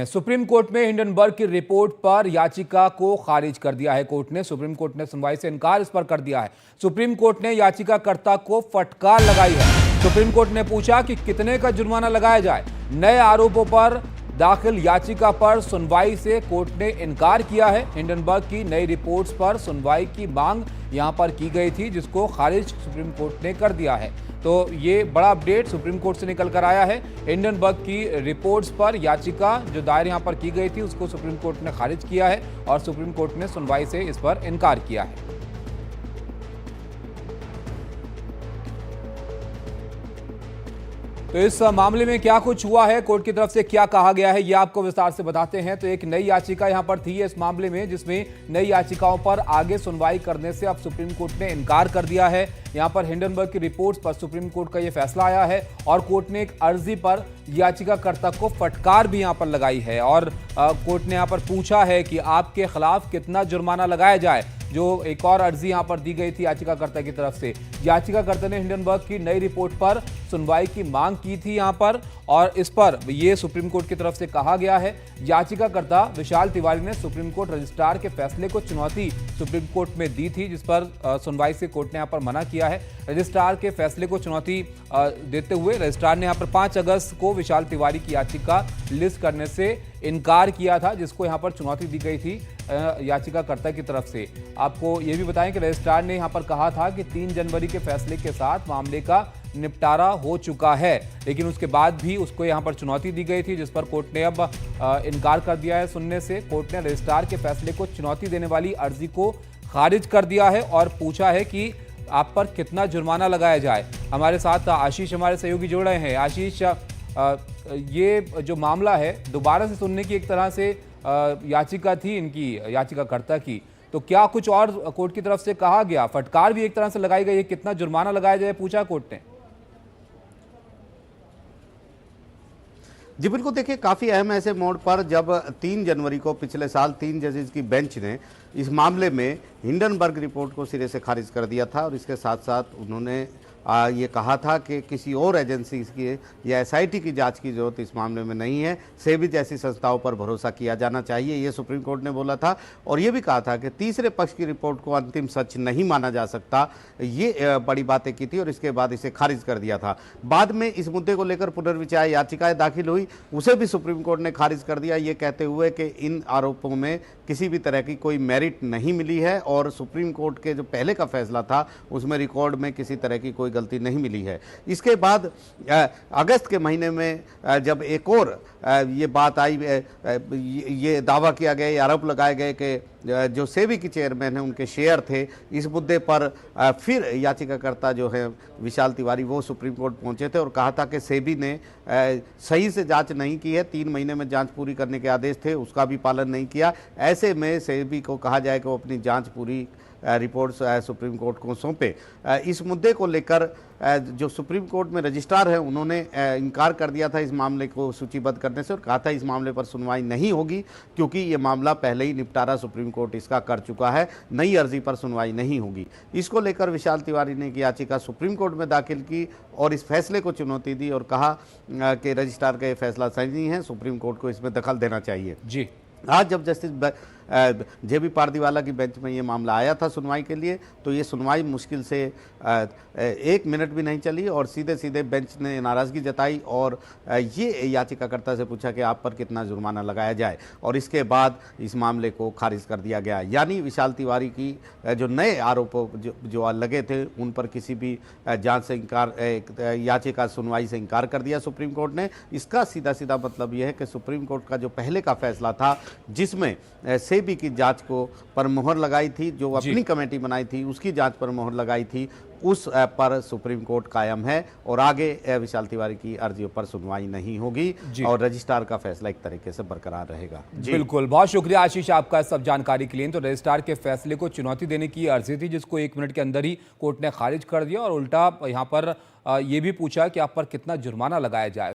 Supreme court में Hindenburg की report पर याचिका को खारिज कर दिया है। कोर्ट ने सुप्रीम कोर्ट ने सुनवाई से इनकार इस पर कर दिया है। सुप्रीम कोर्ट ने याचिकाकर्ता को फटकार लगाई है। सुप्रीम कोर्ट ने पूछा कि कितने का जुर्माना लगाया जाए। नए आरोपों पर दाखिल याचिका पर सुनवाई से कोर्ट ने इनकार किया है। हिंडनबर्ग की नई रिपोर्ट्स पर सुनवाई की मांग यहां पर की गई थी, जिसको खारिज सुप्रीम कोर्ट ने कर दिया है। तो ये बड़ा अपडेट सुप्रीम कोर्ट से निकल कर आया है। हिंडनबर्ग की रिपोर्ट्स पर याचिका जो दायर यहां पर की गई थी, उसको सुप्रीम कोर्ट ने खारिज किया है और सुप्रीम कोर्ट ने सुनवाई से इस पर इनकार किया है। तो इस मामले में क्या कुछ हुआ है, कोर्ट की तरफ से क्या कहा गया है, ये आपको विस्तार से बताते हैं। तो एक नई याचिका यहां पर थी इस मामले में, जिसमें नई याचिकाओं पर आगे सुनवाई करने से अब सुप्रीम कोर्ट ने इनकार कर दिया है। यहां पर हिंडनबर्ग की रिपोर्ट्स पर सुप्रीम कोर्ट का यह फैसला आया है और कोर्ट ने एक अर्जी पर याचिकाकर्ता को फटकार भी यहां पर लगाई है और कोर्ट ने यहां पर पूछा है कि आपके खिलाफ कितना जुर्माना लगाया जाए। जो एक और अर्जी यहां पर दी गई थी याचिकाकर्ता की तरफ से। याचिकाकर्ता ने हिंडनबर्ग की नई रिपोर्ट पर सुनवाई की मांग की थी यहां पर, और इस पर यह सुप्रीम कोर्ट की तरफ से कहा गया है। याचिकाकर्ता विशाल तिवारी ने सुप्रीम कोर्ट रजिस्ट्रार के फैसले को चुनौती सुप्रीम कोर्ट में दी थी, जिस पर सुनवाई से कोर्ट ने यहां पर मना किया है। रजिस्ट्रार के फैसले को चुनौती देते हुए रजिस्ट्रार ने यहां पर 5 अगस्त को विशाल तिवारी की याचिका लिस्ट करने से इनकार किया था, जिसको यहां पर चुनौती दी गई थी याचिकाकर्ता की तरफ से। आपको यह भी बताएं कि रजिस्ट्रार ने यहां पर कहा था कि 3 जनवरी के फैसले के साथ मामले का निपटारा हो चुका है, लेकिन उसके बाद भी उसको यहां पर चुनौती दी गई थी, जिस पर कोर्ट ने अब इनकार कर दिया है सुनने से। कोर्ट ने रजिस्ट्रार के फैसले को चुनौती देने वाली अर्जी को खारिज कर दिया है और पूछा है कि आप पर कितना जुर्माना लगाया जाए। हमारे साथ आशीष हमारे सहयोगी जुड़ रहे हैं। आशीष, ये जो मामला है दोबारा से सुनने की एक तरह से याचिका थी इनकी, याचिकाकर्ता की, तो क्या कुछ और कोर्ट की तरफ से कहा गया? फटकार भी एक तरह से लगाई गई है, कितना जुर्माना लगाया जाए पूछा कोर्ट ने? जी बिल्कुल, देखिए काफ़ी अहम ऐसे मोड़ पर जब 3 जनवरी को पिछले साल 3 जजेस की बेंच ने इस मामले में हिंडनबर्ग रिपोर्ट को सिरे से खारिज कर दिया था और इसके साथ साथ उन्होंने ये कहा था कि किसी और एजेंसी की या एसआईटी की जांच की जरूरत इस मामले में नहीं है, सेबी जैसी संस्थाओं पर भरोसा किया जाना चाहिए, ये सुप्रीम कोर्ट ने बोला था। और ये भी कहा था कि तीसरे पक्ष की रिपोर्ट को अंतिम सच नहीं माना जा सकता, ये बड़ी बातें की थी और इसके बाद इसे खारिज कर दिया था। बाद में इस मुद्दे को लेकर पुनर्विचार याचिकाएं दाखिल हुई, उसे भी सुप्रीम कोर्ट ने खारिज कर दिया, ये कहते हुए कि इन आरोपों में किसी भी तरह की कोई मेरिट नहीं मिली है और सुप्रीम कोर्ट के जो पहले का फैसला था उसमें रिकॉर्ड में किसी तरह की कोई गलती नहीं मिली है। इसके बाद अगस्त के महीने में जब एक और ये बात आई, ये दावा किया गया, आरोप लगाए गए कि जो सेबी की चेयरमैन है उनके शेयर थे, इस मुद्दे पर फिर याचिकाकर्ता जो है विशाल तिवारी वो सुप्रीम कोर्ट पहुंचे थे और कहा था कि सेबी ने सही से जांच नहीं की है, 3 महीने में जांच पूरी करने के आदेश थे, उसका भी पालन नहीं किया। ऐसे में सेबी को कहा जाए कि वो अपनी जांच पूरी रिपोर्ट सुप्रीम कोर्ट को सौंपे। इस मुद्दे को लेकर जो सुप्रीम कोर्ट में रजिस्ट्रार है उन्होंने इनकार कर दिया था इस मामले को सूचीबद्ध करने से और कहा था इस मामले पर सुनवाई नहीं होगी, क्योंकि ये मामला पहले ही निपटारा सुप्रीम कोर्ट इसका कर चुका है, नई अर्जी पर सुनवाई नहीं होगी। इसको लेकर विशाल तिवारी ने एक याचिका सुप्रीम कोर्ट में दाखिल की और इस फैसले को चुनौती दी और कहा कि रजिस्ट्रार का ये फैसला सही नहीं है, सुप्रीम कोर्ट को इसमें दखल देना चाहिए। जी, आज जब जस्टिस जेबी पारदीवाला की बेंच में ये मामला आया था सुनवाई के लिए, तो ये सुनवाई मुश्किल से 1 मिनट भी नहीं चली और सीधे सीधे बेंच ने नाराज़गी जताई और ये याचिकाकर्ता से पूछा कि आप पर कितना जुर्माना लगाया जाए और इसके बाद इस मामले को खारिज कर दिया गया। यानी विशाल तिवारी की जो नए आरोप जो लगे थे उन पर किसी भी जांच से इनकार, याचिका सुनवाई से इनकार कर दिया सुप्रीम कोर्ट ने। इसका सीधा सीधा मतलब यह है कि सुप्रीम कोर्ट का जो पहले का फैसला था जिसमें सेबी की जांच को पर मोहर लगाई थी, जो अपनी कमेटी बनाई थी उसकी जांच पर मोहर लगाई थी, उस पर सुप्रीम कोर्ट कायम है और आगे विशाल तिवारी की अर्जियों पर सुनवाई नहीं होगी और रजिस्ट्रार का फैसला एक तरीके से बरकरार रहेगा। बिल्कुल, बहुत शुक्रिया आशीष आपका सब जानकारी के लिए। तो रजिस्ट्रार के फैसले को चुनौती देने की अर्जी थी, जिसको 1 मिनट के अंदर ही कोर्ट ने खारिज कर दिया और उल्टा यहां पर यह भी पूछा कि आप पर कितना जुर्माना लगाया जाए।